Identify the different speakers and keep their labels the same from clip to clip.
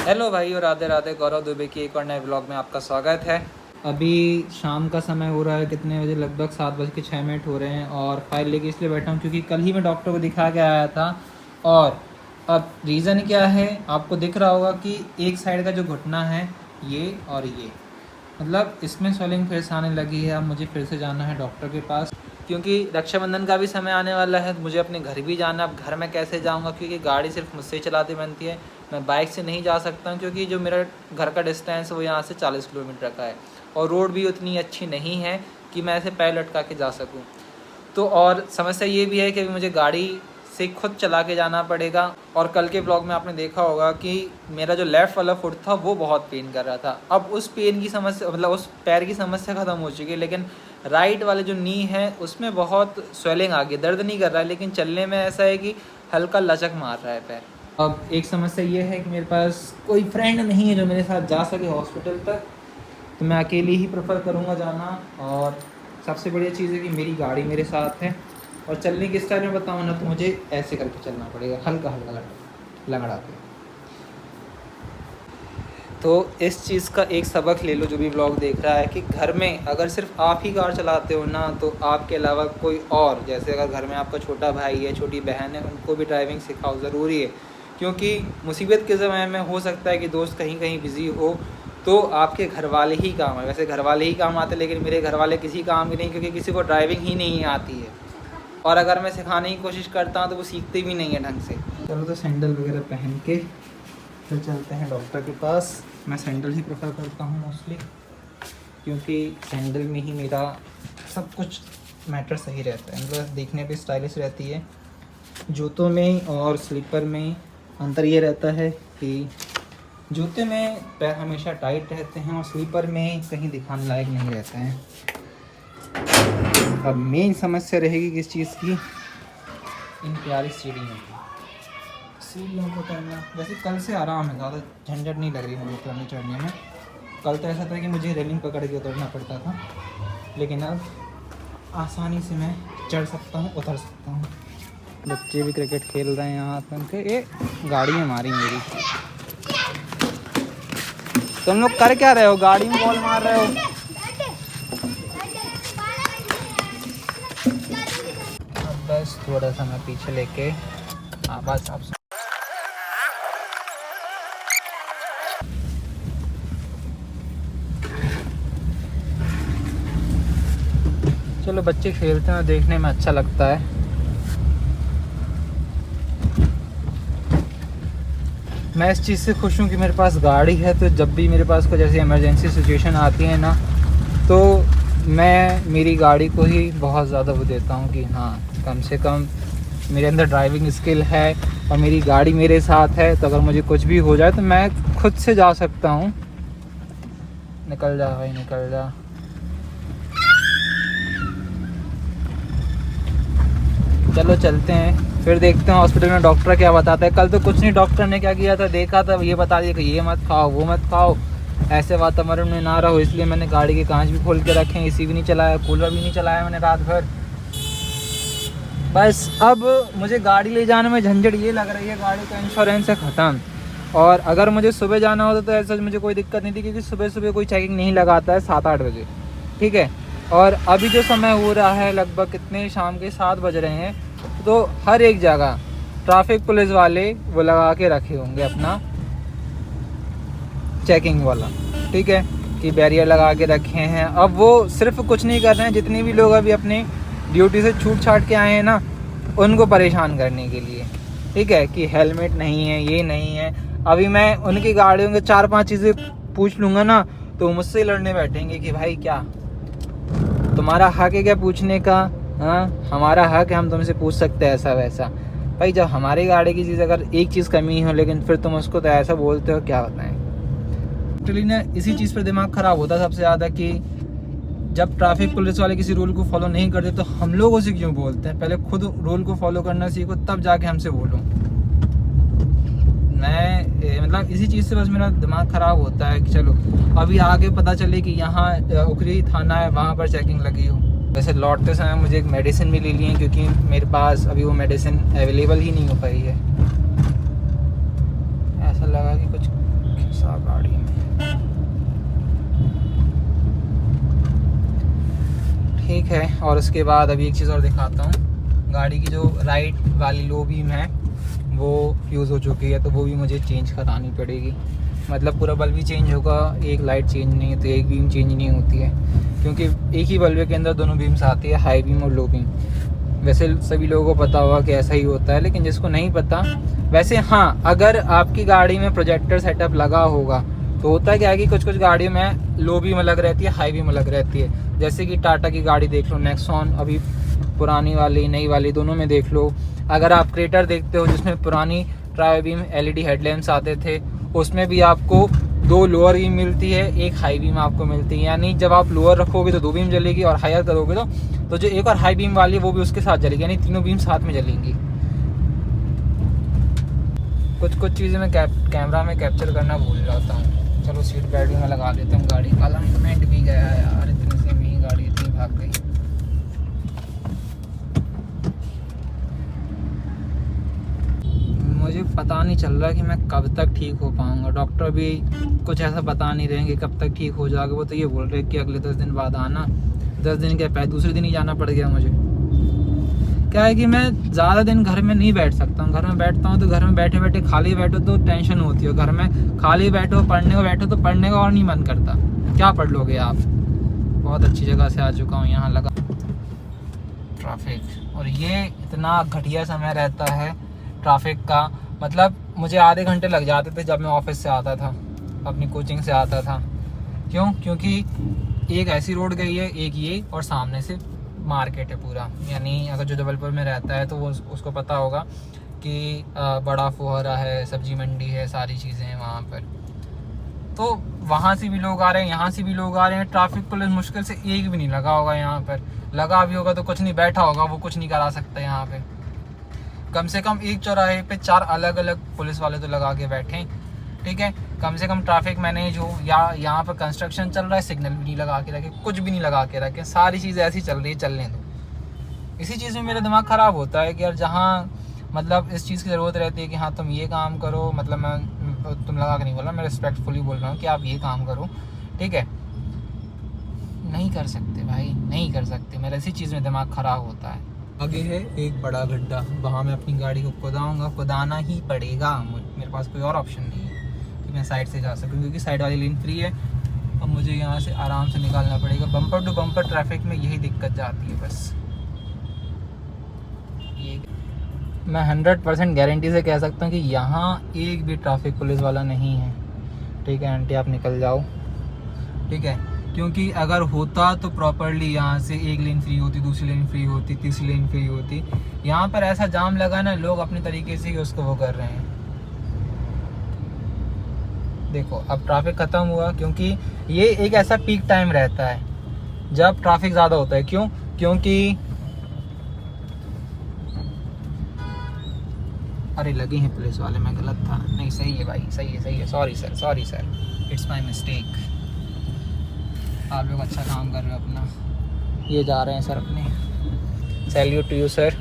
Speaker 1: Hello भाई और राधे राधे। गौरव दुबे की एक और नए ब्लॉग में आपका स्वागत है। अभी शाम का समय हो रहा है, कितने बजे, लगभग 7:06 हो रहे हैं। और फाइल लेके इसलिए बैठा हूँ क्योंकि कल ही मैं डॉक्टर को दिखा के आया था। और अब रीज़न क्या है, आपको दिख रहा होगा कि एक साइड का जो घुटना है ये और ये, मतलब इसमें स्वेलिंग फिर से आने लगी है। अब मुझे फिर से जाना है डॉक्टर के पास क्योंकि रक्षाबंधन का भी समय आने वाला है। मुझे अपने घर भी जाना है। अब घर में कैसे जाऊंगा क्योंकि गाड़ी सिर्फ मुझसे ही चलाती बनती है। मैं बाइक से नहीं जा सकता हूँ क्योंकि जो मेरा घर का डिस्टेंस है वो यहाँ से 40 किलोमीटर का है और रोड भी उतनी अच्छी नहीं है कि मैं ऐसे पैर लटका के जा सकूँ। तो और समस्या ये भी है कि अभी मुझे गाड़ी से खुद चला के जाना पड़ेगा। और कल के ब्लॉग में आपने देखा होगा कि मेरा जो लेफ़्ट वाला फुट था वो बहुत पेन कर रहा था। अब उस पेन की समस्या, मतलब उस पैर की समस्या ख़त्म हो चुकी है, लेकिन राइट वाले जो नी है उसमें बहुत स्वेलिंग आ गई। दर्द नहीं कर रहा है लेकिन चलने में ऐसा है कि हल्का लचक मार रहा है पैर। अब एक समस्या ये है कि मेरे पास कोई फ्रेंड नहीं है जो मेरे साथ जा सके हॉस्पिटल तक, तो मैं अकेले ही प्रेफर करूँगा जाना। और सबसे बढ़िया चीज़ है कि मेरी गाड़ी मेरे साथ है। और चलने के स्टाइल में बताऊँ ना तो मुझे ऐसे करके चलना पड़ेगा, हल्का हल्का लंगड़ा के। तो इस चीज़ का एक सबक ले लो जो भी ब्लॉग देख रहा है कि घर में अगर सिर्फ आप ही कार चलाते हो ना तो आपके अलावा कोई और, जैसे अगर घर में आपका छोटा भाई है, छोटी बहन है, उनको भी ड्राइविंग सिखाओ, ज़रूरी है। क्योंकि मुसीबत के समय में हो सकता है कि दोस्त कहीं कहीं बिज़ी हो तो आपके घर वाले ही काम है। वैसे घर वाले ही काम आते, लेकिन मेरे घर वाले किसी काम के नहीं क्योंकि किसी को ड्राइविंग ही नहीं आती है। और अगर मैं सिखाने की कोशिश करता हूँ तो वो सीखते भी नहीं है ढंग से। चलो तो सैंडल वगैरह पहन के फिर चलते हैं डॉक्टर के पास। मैं सैंडल ही प्रेफर करता हूँ मोस्टली क्योंकि सैंडल में ही मेरा सब कुछ मैटर सही रहता है, मतलब देखने पे स्टाइलिश रहती है। जूतों में और स्लीपर में अंतर ये रहता है कि जूते में पैर हमेशा टाइट रहते हैं और स्लीपर में कहीं दिखाने लायक नहीं रहते हैं। अब मेन समस्या रहेगी किस चीज़ की, इन प्यारी सीढ़ियों को करना। वैसे कल से आराम है, ज़्यादा झंझट नहीं लग रही मुझे उतरने चढ़ने में। कल तो ऐसा था कि मुझे रेलिंग पकड़ के उतरना पड़ता था, लेकिन अब आसानी से मैं चढ़ सकता हूँ, उतर सकता हूँ। बच्चे भी क्रिकेट खेल रहे हैं यहाँ पर उनके। ये गाड़ी में मारी मेरी। तुम लोग कर क्या रहे हो, गाड़ी में बॉल मार रहे हो? अब बस थोड़ा सा मैं पीछे लेके आवाज़ आप। चलो बच्चे खेलते हैं, देखने में अच्छा लगता है। मैं इस चीज़ से खुश हूँ कि मेरे पास गाड़ी है, तो जब भी मेरे पास कुछ ऐसी इमरजेंसी सिचुएशन आती है ना तो मैं मेरी गाड़ी को ही बहुत ज़्यादा वो देता हूँ कि हाँ, कम से कम मेरे अंदर ड्राइविंग स्किल है और मेरी गाड़ी मेरे साथ है, तो अगर मुझे कुछ भी हो जाए तो मैं खुद से जा सकता हूँ। निकल जा भाई, निकल जा। चलो चलते हैं, फिर देखते हैं हॉस्पिटल में डॉक्टर क्या बताता है। कल तो कुछ नहीं, डॉक्टर ने क्या किया था, देखा था, ये बता दिया कि ये मत खाओ, वो मत खाओ, ऐसे वातावरण में ना रहो। इसलिए मैंने गाड़ी के कांच भी खोल के रखे हैं, एसी भी नहीं चलाया, कूलर भी नहीं चलाया मैंने रात भर। बस अब मुझे गाड़ी ले जाने में झंझट ये लग रही है, गाड़ी का इंश्योरेंस है ख़त्म। और अगर मुझे सुबह जाना होता तो ऐसा मुझे कोई दिक्कत नहीं थी क्योंकि सुबह सुबह कोई चेकिंग नहीं लगाता है 7-8 बजे, ठीक है। और अभी जो समय हो रहा है लगभग कितने, शाम के 7 बज रहे हैं, तो हर एक जगह ट्रैफिक पुलिस वाले वो लगा के रखे होंगे अपना चेकिंग वाला, ठीक है, कि बैरियर लगा के रखे हैं। अब वो सिर्फ कुछ नहीं कर रहे हैं, जितने भी लोग अभी अपनी ड्यूटी से छूट छाट के आए हैं ना उनको परेशान करने के लिए, ठीक है, कि हेलमेट नहीं है, ये नहीं है। अभी मैं उनकी गाड़ियों के 4-5 चीज़ें पूछ लूँगा ना तो मुझसे लड़ने बैठेंगे कि भाई क्या तुम्हारा हक है क्या पूछने का? हाँ, हमारा हक है, हम तुमसे पूछ सकते हैं ऐसा वैसा। भाई जब हमारी गाड़ी की चीज़ अगर एक चीज़ कमी हो लेकिन फिर तुम उसको तो ऐसा बोलते हो, क्या बताएं। एक्चुअली ना इसी चीज़ पर दिमाग ख़राब होता है सबसे ज़्यादा कि जब ट्रैफिक पुलिस वाले किसी रूल को फॉलो नहीं करते तो हम लोगों से क्यों बोलते हैं। पहले खुद रूल को फॉलो करना सीखो तब जाके हमसे बोलो। मैं मतलब इसी चीज़ से बस मेरा दिमाग ख़राब होता है कि चलो अभी आगे पता चले कि यहाँ उखरी थाना है, वहाँ पर चेकिंग लगी हो। वैसे लौटते समय मुझे एक मेडिसिन भी ले ली है क्योंकि मेरे पास अभी वो मेडिसिन अवेलेबल ही नहीं हो पाई है। ऐसा लगा कि कुछ सा गाड़ी में। ठीक है, और उसके बाद अभी एक चीज़ और दिखाता हूँ। गाड़ी की जो राइट वाली लो बीम है वो फ्यूज़ हो चुकी है, तो वो भी मुझे चेंज करानी पड़ेगी। मतलब पूरा बल्ब भी चेंज होगा, एक लाइट चेंज नहीं होती, एक बीम चेंज नहीं होती है, क्योंकि एक ही बल्ब के अंदर दोनों बीम्स आती है, हाई बीम और लो बीम। वैसे सभी लोगों को पता होगा कि ऐसा ही होता है, लेकिन जिसको नहीं पता, वैसे हाँ, अगर आपकी गाड़ी में प्रोजेक्टर सेटअप लगा होगा तो होता है क्या है कि कुछ कुछ गाड़ियों में लो बीम अलग रहती है, हाई बीम अलग रहती है। जैसे कि टाटा की गाड़ी देख लो, नेक्सॉन, अभी पुरानी वाली नई वाली दोनों में देख लो। अगर आप क्रेटर देखते हो जिसमें पुरानी ट्राई बीम एलईडी हेडलैम्प्स आते थे, उसमें भी आपको 2 लोअर बीम मिलती है, एक हाई बीम आपको मिलती है। यानी जब आप लोअर रखोगे तो 2 बीम जलेगी, और हायर करोगे तो जो एक और हाई बीम वाली है वो भी उसके साथ जलेगी, यानी तीनों बीम साथ में जलेंगी। कुछ चीज़ें मैं कैमरा में कैप्चर करना भूल जाता हूँ। चलो सीट बेल्ट भी मैं लगा देता हूँ। गाड़ी का अलाइनमेंट भी गया है यार, इतनी से मेरी गाड़ी इतनी भाग गई। मुझे पता नहीं चल रहा कि मैं कब तक ठीक हो पाऊँगा। डॉक्टर भी कुछ ऐसा बता नहीं रहे कि कब तक ठीक हो जाएगा। वो तो ये बोल रहे कि अगले 10 दिन बाद आना। 10 दिन के पहले दूसरे दिन ही जाना पड़ गया मुझे। क्या है कि मैं ज़्यादा दिन घर में नहीं बैठ सकता हूँ। घर में बैठता हूँ तो घर में बैठे बैठे खाली बैठो तो टेंशन होती है। घर में खाली बैठो, पढ़ने को बैठो तो पढ़ने का और नहीं मन करता। क्या पढ़ लोगे आप। बहुत अच्छी जगह से आ चुका हूँ। यहाँ लगा ट्रैफिक, और ये इतना घटिया समय रहता है ट्रैफिक का। मतलब मुझे आधे घंटे लग जाते थे जब मैं ऑफिस से आता था, अपनी कोचिंग से आता था। क्यों? क्योंकि एक ऐसी रोड गई है, एक ये, और सामने से मार्केट है पूरा। यानी अगर जो जबलपुर में रहता है तो वो उसको पता होगा कि बड़ा फुहारा है, सब्जी मंडी है, सारी चीज़ें हैं वहाँ पर। तो वहाँ से भी लोग आ रहे हैं, यहाँ से भी लोग आ रहे हैं। ट्रैफिक पुलिस मुश्किल से एक भी नहीं लगा होगा यहाँ पर। लगा भी होगा तो कुछ नहीं, बैठा होगा, वो कुछ नहीं करा सकता यहाँ पे। कम से कम एक चौराहे पे 4 अलग अलग पुलिस वाले तो लगा के बैठे, ठीक है। कम से कम ट्रैफिक मैनेज हो, या यहाँ पर कंस्ट्रक्शन चल रहा है, सिग्नल भी नहीं लगा के रखे, कुछ भी नहीं लगा के रखे। सारी चीज़ें ऐसी चल रही है, चलने दो। इसी चीज़ में मेरा दिमाग ख़राब होता है कि यार जहाँ मतलब इस चीज़ की ज़रूरत रहती है कि हाँ तुम ये काम करो, मतलब मैं तुम लगा के नहीं बोल रहा, मैं रिस्पेक्टफुली बोल रहा हूँ कि आप ये काम करो, ठीक है। नहीं कर सकते भाई, नहीं कर सकते। मेरा इसी चीज़ में दिमाग ख़राब होता है। आगे है एक बड़ा गड्ढा, वहाँ मैं अपनी गाड़ी को खुदाऊँगा, खुदाना ही पड़ेगा। मेरे पास कोई और ऑप्शन नहीं है कि मैं साइड से जा सकूँ, क्योंकि साइड वाली लेन फ्री है। अब मुझे यहाँ से आराम से निकालना पड़ेगा। बम्पर टू बम्पर ट्रैफिक में यही दिक्कत जाती है बस। ये मैं 100% गारंटी से कह सकता हूँ कि यहाँ एक भी ट्रैफिक पुलिस वाला नहीं है, ठीक है। आंटी आप निकल जाओ, ठीक है। क्योंकि अगर होता तो प्रॉपरली यहाँ से एक लेन फ्री होती, दूसरी लेन फ्री होती, तीसरी लेन फ्री होती। यहाँ पर ऐसा जाम लगा ना, लोग अपने तरीके से ही उसको वो कर रहे हैं। देखो अब ट्रैफिक ख़त्म हुआ, क्योंकि ये एक ऐसा पीक टाइम रहता है जब ट्रैफिक ज़्यादा होता है। क्यों? क्योंकि अरे लगे हैं पुलिस वाले, मैं गलत था। नहीं सही है भाई, सही है, सही है। Sorry sir, it's my mistake. आप लोग अच्छा काम कर रहे हो अपना। ये जा रहे हैं सर अपने। Salute to you sir.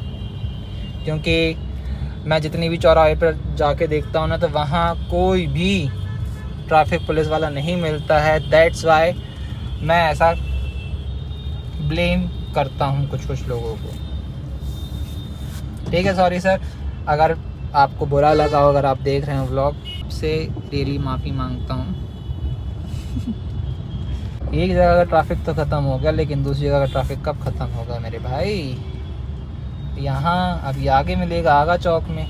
Speaker 1: क्योंकि मैं जितनी भी चौराहे पर जाके देखता हूँ ना, तो वहाँ कोई भी ट्रैफिक पुलिस वाला नहीं मिलता है। दैट्स वाई मैं ऐसा ब्लेम करता हूँ कुछ लोगों को, ठीक है। सॉरी सर, अगर आपको बुरा लगा हो, अगर आप देख रहे हैं व्लॉग, से रियली माफ़ी मांगता हूँ। एक जगह का ट्रैफिक तो ख़त्म हो गया, लेकिन दूसरी जगह का ट्रैफिक कब ख़त्म होगा मेरे भाई। यहाँ अभी आगे मिलेगा, आगा चौक में।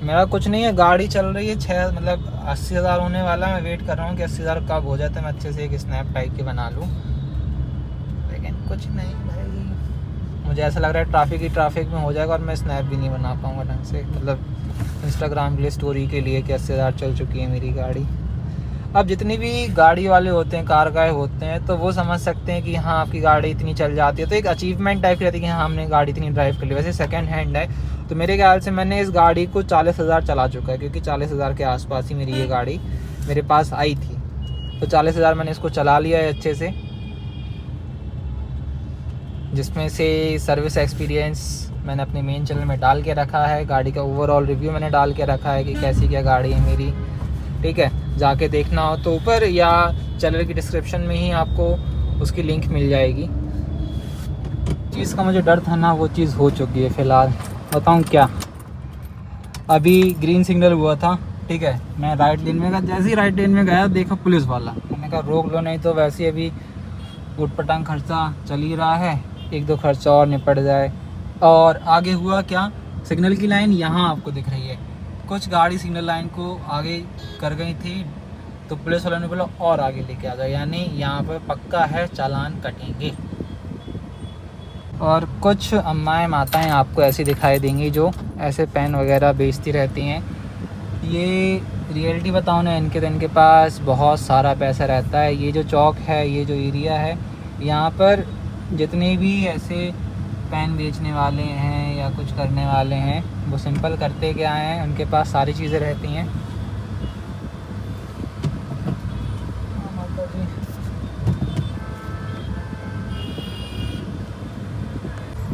Speaker 1: मेरा कुछ नहीं है, गाड़ी चल रही है। 80,000 होने वाला। मैं वेट कर रहा हूँ कि 80,000 कब हो जाता है, मैं अच्छे से एक स्नैप टाइप के बना लूँ। लेकिन कुछ नहीं भाई, मुझे ऐसा लग रहा है ट्रैफिक में हो जाएगा और मैं स्नैप भी नहीं बना पाऊँगा ढंग से। मतलब इंस्टाग्राम के लिए, स्टोरी के लिए कि 80,000 चल चुकी है मेरी गाड़ी। अब जितनी भी गाड़ी वाले होते हैं, कार गाय होते हैं, तो वो समझ सकते हैं कि हाँ आपकी गाड़ी इतनी चल जाती है, तो एक अचीवमेंट टाइप की रहती है कि हाँ हमने गाड़ी इतनी ड्राइव कर ली। वैसे सेकंड हैंड है, तो मेरे ख्याल से मैंने इस गाड़ी को 40,000 चला चुका है, क्योंकि 40,000 के आसपास ही मेरी ये गाड़ी मेरे पास आई थी। तो 40,000 मैंने इसको चला लिया है अच्छे से। जिसमें से सर्विस एक्सपीरियंस मैंने अपने मेन चैनल में डाल के रखा है, गाड़ी का ओवरऑल रिव्यू मैंने डाल के रखा है कि कैसी क्या गाड़ी है मेरी, ठीक है। जाके देखना हो तो ऊपर या चैनल की डिस्क्रिप्शन में ही आपको उसकी लिंक मिल जाएगी। चीज़ का मुझे डर था ना, वो चीज़ हो चुकी है फ़िलहाल। बताऊँ क्या, अभी ग्रीन सिग्नल हुआ था, ठीक है, मैं राइट लेन में गया, जैसे ही राइट लेन में गया देखा पुलिस वाला, मैंने कहा रोक लो, नहीं तो वैसे ही अभी उटपटांग खर्चा चल ही रहा है, एक दो खर्चा और निपट जाए। और आगे हुआ क्या, सिग्नल की लाइन यहाँ आपको दिख रही है, कुछ गाड़ी सिग्नल लाइन को आगे कर गई थी, तो पुलिस वालों ने बोला और आगे लेके आ जाए, यानी यहाँ पर पक्का है चालान कटेंगे। और कुछ अम्माएँ माताएँ आपको ऐसी दिखाई देंगी जो ऐसे पेन वगैरह बेचती रहती हैं। ये रियलिटी बताऊँ ना, इनके पास बहुत सारा पैसा रहता है। ये जो चौक है, ये जो एरिया है, यहाँ पर जितने भी ऐसे पेन बेचने वाले हैं या कुछ करने वाले हैं, वो सिंपल करते क्या हैं, उनके पास सारी चीज़ें रहती हैं।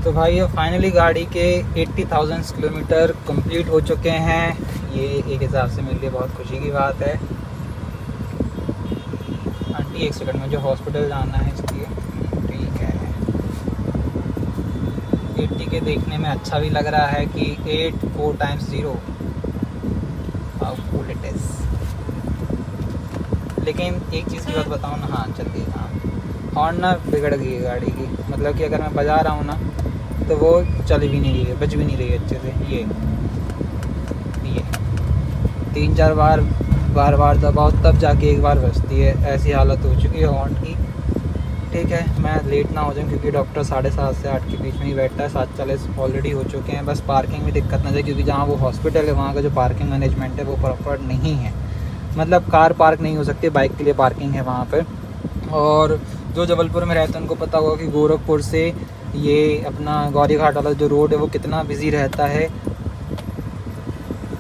Speaker 1: तो भाई ये फाइनली गाड़ी के 80,000 किलोमीटर कंप्लीट हो चुके हैं। ये एक हिसाब से मेरे लिए बहुत खुशी की बात है। आंटी एक सेकंड, मुझे हॉस्पिटल जाना है इसलिए, ठीक है। 80 के देखने में अच्छा भी लग रहा है कि 8 4 times 0, how cool it is. लेकिन एक चीज़ की बात बताऊँ ना, हाँ चल गई, हाँ हॉर्न ना बिगड़ गई है गाड़ी की, मतलब कि अगर मैं बजा रहा हूँ ना तो वो चल भी नहीं रही है, बज भी नहीं रही है अच्छे से। ये 3-4 बार दबाओ तब जाके एक बार बजती है, ऐसी हालत हो चुकी है हॉर्न की, ठीक है। मैं लेट ना हो जाऊँ क्योंकि डॉक्टर 7:30 से 8 के बीच में ही बैठता है, 7:40 ऑलरेडी हो चुके हैं। बस पार्किंग में दिक्कत ना जाए, क्योंकि जहाँ वो हॉस्पिटल है वहाँ का जो पार्किंग मैनेजमेंट है वो प्रॉपर नहीं है, मतलब कार पार्क नहीं हो सकती, बाइक के लिए पार्किंग है वहाँ पर। और जो जबलपुर में रहते हैं उनको पता होगा कि गोरखपुर से ये अपना गौरी घाट वाला जो रोड है वो कितना बिज़ी रहता है,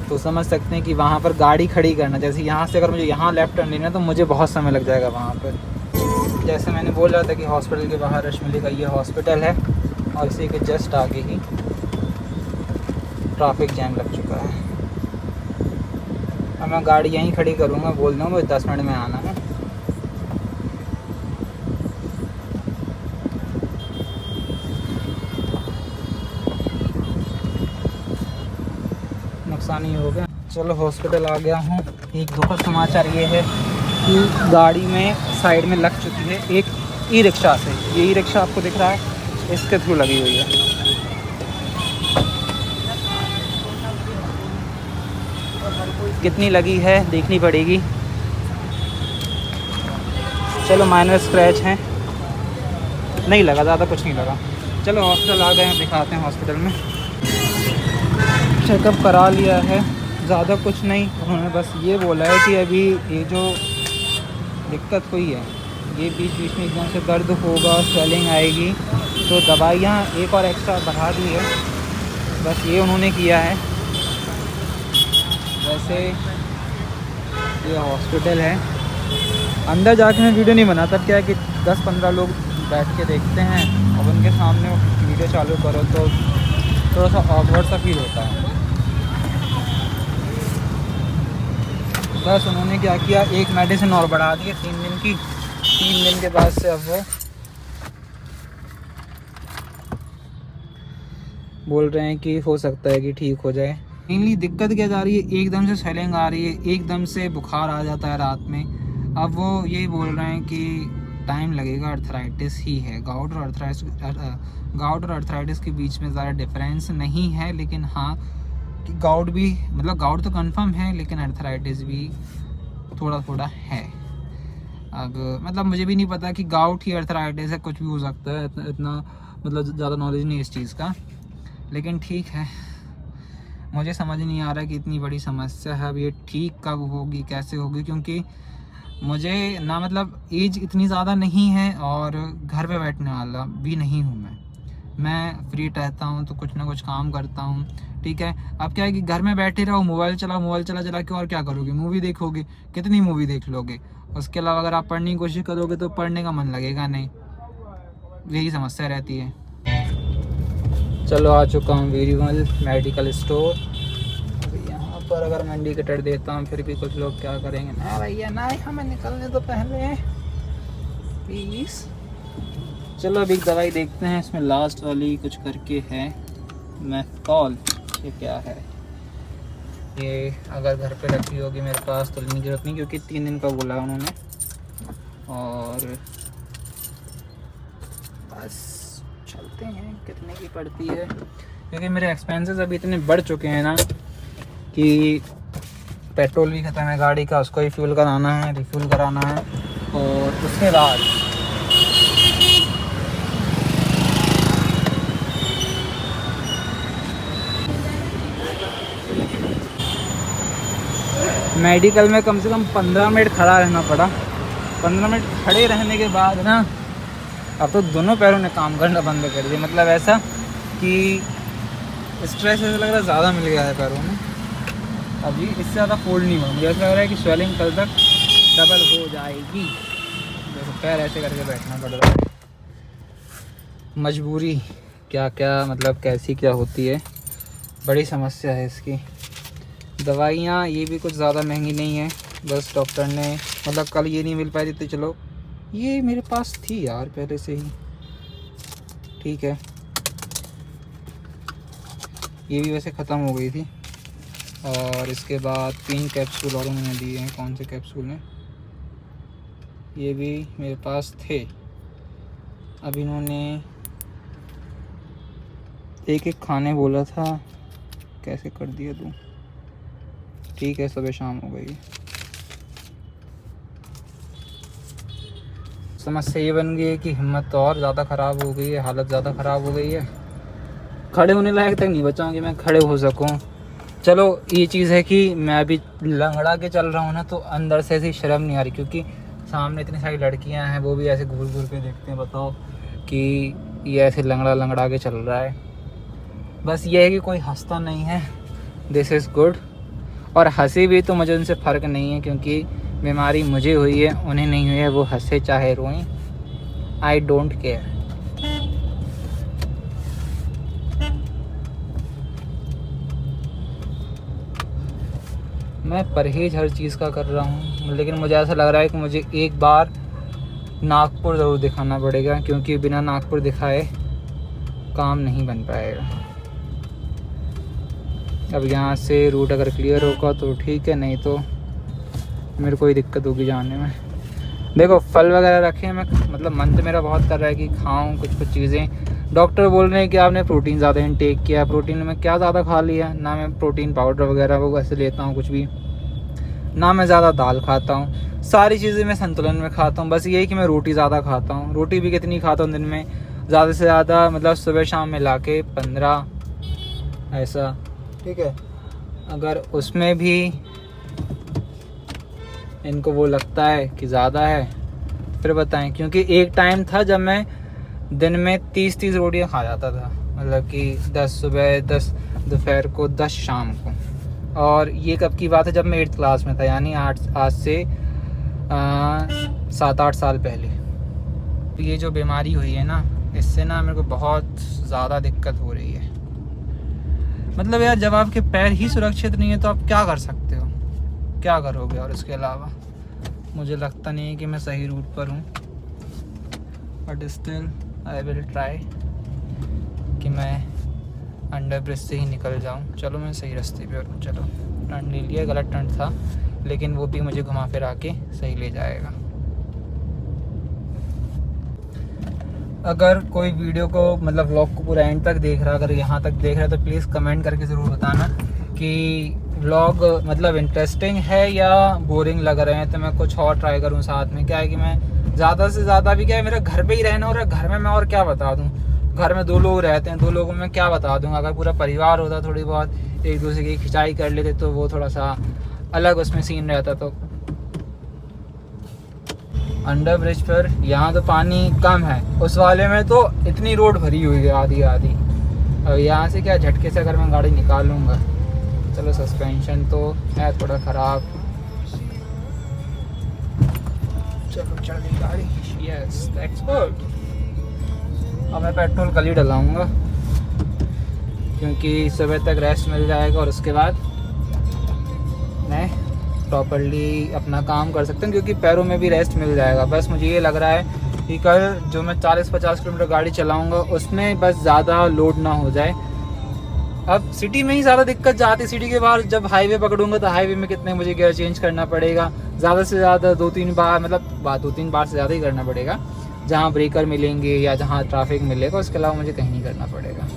Speaker 1: तो समझ सकते हैं कि वहाँ पर गाड़ी खड़ी करना, जैसे यहाँ से अगर मुझे यहाँ लेफ़्ट टर्न लेना है तो मुझे बहुत समय लग जाएगा वहाँ पर। जैसे मैंने बोल रहा था कि हॉस्पिटल के बाहर रश्मिली का ये हॉस्पिटल है, और इसी के जस्ट आगे ही ट्रैफिक जैम लग चुका है। अब मैं गाड़ी यहीं खड़ी करूँगा, बोल दूँगा मुझे 10 मिनट में आना है। नुकसान ही हो गया। चलो हॉस्पिटल आ गया हूँ। एक दुखद समाचार ये है कि गाड़ी में साइड में लग चुकी है एक ई रिक्शा से। ये ई रिक्शा आपको दिख रहा है, इसके थ्रू लगी हुई है। कितनी लगी है देखनी पड़ेगी। चलो माइनर स्क्रैच हैं, नहीं लगा, ज़्यादा कुछ नहीं लगा। चलो हॉस्पिटल आ गए हैं, दिखाते हैं हॉस्पिटल में। चेकअप करा लिया है, ज़्यादा कुछ नहीं, उन्होंने बस ये बोला है कि अभी ये जो दिक्कत हुई है, ये बीच बीच में एकदम से दर्द होगा, स्वेलिंग आएगी, तो दवाइयाँ एक और एक्स्ट्रा बढ़ा दी है, बस ये उन्होंने किया है। वैसे ये हॉस्पिटल है, अंदर जाके मैं वीडियो नहीं बनाता, क्या है कि 10-15 लोग बैठ के देखते हैं, अब उनके सामने वीडियो चालू करो तो थोड़ा सा ऑकवर्ड सा फील होता है। बस उन्होंने क्या किया, एक मेडिसिन और बढ़ा दी है 3 दिन की। 3 दिन के बाद से अब वो बोल रहे हैं कि हो सकता है कि ठीक हो जाए। मेनली दिक्कत क्या जा रही है, एकदम से स्वेलिंग आ रही है, एकदम से बुखार आ जाता है रात में। अब वो यही बोल रहे हैं कि टाइम लगेगा, अर्थराइटिस ही है। गाउट और अर्थराइटिस के बीच में ज़्यादा डिफरेंस नहीं है, लेकिन हाँ कि गाउट भी, मतलब गाउट तो कंफर्म है, लेकिन अर्थराइटिस भी थोड़ा थोड़ा है। अब मतलब मुझे भी नहीं पता कि गाउट ही अर्थराइटिस है, कुछ भी हो सकता है, इतना मतलब ज़्यादा नॉलेज नहीं इस चीज़ का, लेकिन ठीक है। मुझे समझ नहीं आ रहा कि इतनी बड़ी समस्या है, अब ये ठीक कब होगी, कैसे होगी, क्योंकि मुझे ना मतलब एज इतनी ज़्यादा नहीं है और घर पे बैठने वाला भी नहीं हूँ मैं फ्री रहता हूँ तो कुछ ना कुछ काम करता हूँ, ठीक है। अब क्या है कि घर में बैठे रहो, मोबाइल चला के और क्या करोगे, मूवी देखोगे, कितनी मूवी देख लोगे। उसके अलावा अगर आप पढ़ने की कोशिश करोगे तो पढ़ने का मन लगेगा नहीं, यही समस्या रहती है। चलो आ चुका हूँ वीरमल मेडिकल स्टोर। अभी यहाँ पर अगर मैं इंडिकेटर देता हूँ फिर भी कुछ लोग क्या करेंगे, ना भैया ना, हमें निकलने तो पहले प्लीज़। चलो अभी दवाई देखते हैं, इसमें लास्ट वाली कुछ करके है मैफटॉल, ये क्या है। ये अगर घर पे रखी होगी मेरे पास तो लेने की जरूरत नहीं, क्योंकि 3 दिन का बोला उन्होंने। और बस चलते हैं, कितने की पड़ती है, क्योंकि मेरे एक्सपेंसेस अभी इतने बढ़ चुके हैं ना कि पेट्रोल भी ख़त्म है गाड़ी का, उसको ही फ्यूल कराना है, रिफ्यूल कराना है। और उसके बाद मेडिकल में कम से कम 15 मिनट खड़ा रहना पड़ा। 15 मिनट खड़े रहने के बाद ना अब तो दोनों पैरों ने काम करना बंद कर दिया। मतलब ऐसा कि स्ट्रेस ऐसा लग रहा है ज़्यादा मिल गया है पैरों में। अभी इससे ज़्यादा फोल्ड नहीं हुआ, मुझे ऐसा लग रहा है कि स्वेलिंग कल तक डबल हो जाएगी। देखो पैर ऐसे करके बैठना पड़ रहा है, मजबूरी। क्या क्या मतलब कैसी क्या होती है, बड़ी समस्या है इसकी। दवाइयाँ ये भी कुछ ज़्यादा महंगी नहीं है, बस डॉक्टर ने मतलब कल ये नहीं मिल पाई थी, तो चलो ये मेरे पास थी यार पहले से ही, ठीक है। ये भी वैसे ख़त्म हो गई थी। और इसके बाद 3 कैप्सूल और उन्होंने दिए हैं। कौन से कैप्सूल हैं, ये भी मेरे पास थे। अब इन्होंने एक एक खाने बोला था, कैसे कर दिया तू, ठीक है सुबह शाम हो गई। समस्या ये बन गई है कि हिम्मत तो और ज़्यादा ख़राब हो गई है, हालत ज़्यादा ख़राब हो गई है। खड़े होने लायक तक नहीं बचा कि मैं खड़े हो सकूं। चलो ये चीज़ है कि मैं अभी लंगड़ा के चल रहा हूँ ना, तो अंदर से ऐसी शर्म नहीं आ रही, क्योंकि सामने इतनी सारी लड़कियाँ हैं, वो भी ऐसे घूर घूर के देखते हैं, बताओ कि ये ऐसे लंगड़ा लंगड़ा के चल रहा है। बस ये है कि कोई हंसता नहीं है, दिस इज़ गुड। और हंसी भी तो मुझे उनसे फ़र्क नहीं है, क्योंकि बीमारी मुझे हुई है, उन्हें नहीं हुई है। वो हंसे चाहे रोएं, आई डोंट केयर। मैं परहेज़ हर चीज़ का कर रहा हूँ, लेकिन मुझे ऐसा लग रहा है कि मुझे एक बार नागपुर ज़रूर दिखाना पड़ेगा, क्योंकि बिना नागपुर दिखाए काम नहीं बन पाएगा। अब यहाँ से रूट अगर क्लियर होगा तो ठीक है, नहीं तो मेरे को ही दिक्कत होगी जाने में। देखो फल वगैरह रखे हैं, मैं मतलब मन तो मेरा बहुत कर रहा है कि खाऊं कुछ कुछ चीज़ें। डॉक्टर बोल रहे हैं कि आपने प्रोटीन ज़्यादा इंटेक किया। प्रोटीन में क्या ज़्यादा खा लिया, ना मैं प्रोटीन पाउडर वगैरह वो वैसे लेता हूँ कुछ भी, ना मैं ज़्यादा दाल खाता हूँ। सारी चीज़ें मैं संतुलन में खाता हूँ। बस ये कि मैं रोटी ज़्यादा खाता हूँ। रोटी भी कितनी खाता हूँ दिन में, ज़्यादा से ज़्यादा मतलब सुबह शाम मिला के 15 ऐसा, ठीक है। अगर उसमें भी इनको वो लगता है कि ज़्यादा है फिर बताएं, क्योंकि एक टाइम था जब मैं दिन में 30 रोटियां खा जाता था। मतलब कि 10 सुबह, 10 दोपहर को, 10 शाम को। और ये कब की बात है, जब मैं 8th क्लास में था, यानी आज से 7-8 साल पहले। तो ये जो बीमारी हुई है ना, इससे ना मेरे को बहुत ज़्यादा दिक्कत हो रही है। मतलब यार जब आपके पैर ही सुरक्षित नहीं है तो आप क्या कर सकते हो, क्या करोगे। और इसके अलावा मुझे लगता नहीं है कि मैं सही रूट पर हूँ, but still I will try कि मैं अंडर ब्रिज से ही निकल जाऊँ। चलो मैं सही रास्ते पे हूँ। चलो टर्न ले लिया, गलत टर्न था, लेकिन वो भी मुझे घुमा फिरा के सही ले जाएगा। अगर कोई वीडियो को मतलब व्लॉग को पूरा एंड तक देख रहा है, अगर यहाँ तक देख रहा है, तो प्लीज़ कमेंट करके ज़रूर बताना कि व्लॉग मतलब इंटरेस्टिंग है या बोरिंग लग रहे हैं, तो मैं कुछ और ट्राई करूँ साथ में। क्या है कि मैं ज़्यादा से ज़्यादा भी क्या है, मेरा घर पे ही रहना हो रहा है। घर में मैं और क्या बता दूँ, घर में 2 लोग रहते हैं, 2 लोगों में क्या बता दूँ। अगर पूरा परिवार होता, थोड़ी बहुत एक दूसरे की खिंचाई कर लेते, तो वो थोड़ा सा अलग उसमें सीन रहता। तो अंडर ब्रिज पर यहाँ तो पानी कम है, उस वाले में तो इतनी रोड भरी हुई है आधी आधी। अब यहाँ से क्या झटके से अगर मैं गाड़ी निकालूंगा। चलो सस्पेंशन तो है थोड़ा ख़राब, चलो चल गई गाड़ी, यस दैट्स गुड। अब मैं पेट्रोल कल ही डलाऊँगा, क्योंकि सुबह तक रेस्ट मिल जाएगा और उसके बाद मैं प्रॉपर्ली अपना काम कर सकता हूँ, क्योंकि पैरों में भी रेस्ट मिल जाएगा। बस मुझे ये लग रहा है कि कल जो मैं 40-50 किलोमीटर गाड़ी चलाऊँगा उसमें बस ज़्यादा लोड ना हो जाए। अब सिटी में ही ज़्यादा दिक्कत जाती है, सिटी के बाहर जब हाईवे पकड़ूंगा तो हाईवे में कितने मुझे गियर चेंज करना पड़ेगा, ज़्यादा से ज़्यादा 2-3 बार, मतलब 2-3 बार से ज़्यादा ही करना पड़ेगा जहाँ ब्रेकर मिलेंगे या जहाँ ट्रैफिक मिलेगा, उसके अलावा मुझे कहीं नहीं करना पड़ेगा।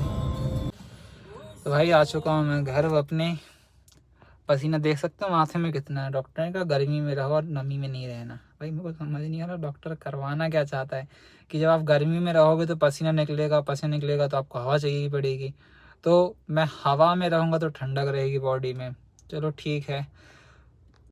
Speaker 1: तो भाई आ चुका हूँ मैं घर अपने। पसीना देख सकते हो माथे में कितना है। डॉक्टर ने कहा गर्मी में रहो और नमी में नहीं रहना। भाई मेरे को समझ नहीं आ रहा डॉक्टर करवाना क्या चाहता है, कि जब आप गर्मी में रहोगे तो पसीना निकलेगा, पसीना निकलेगा तो आपको हवा चाहिए पड़ेगी, तो मैं हवा में रहूँगा तो ठंडक रहेगी बॉडी में। चलो ठीक है,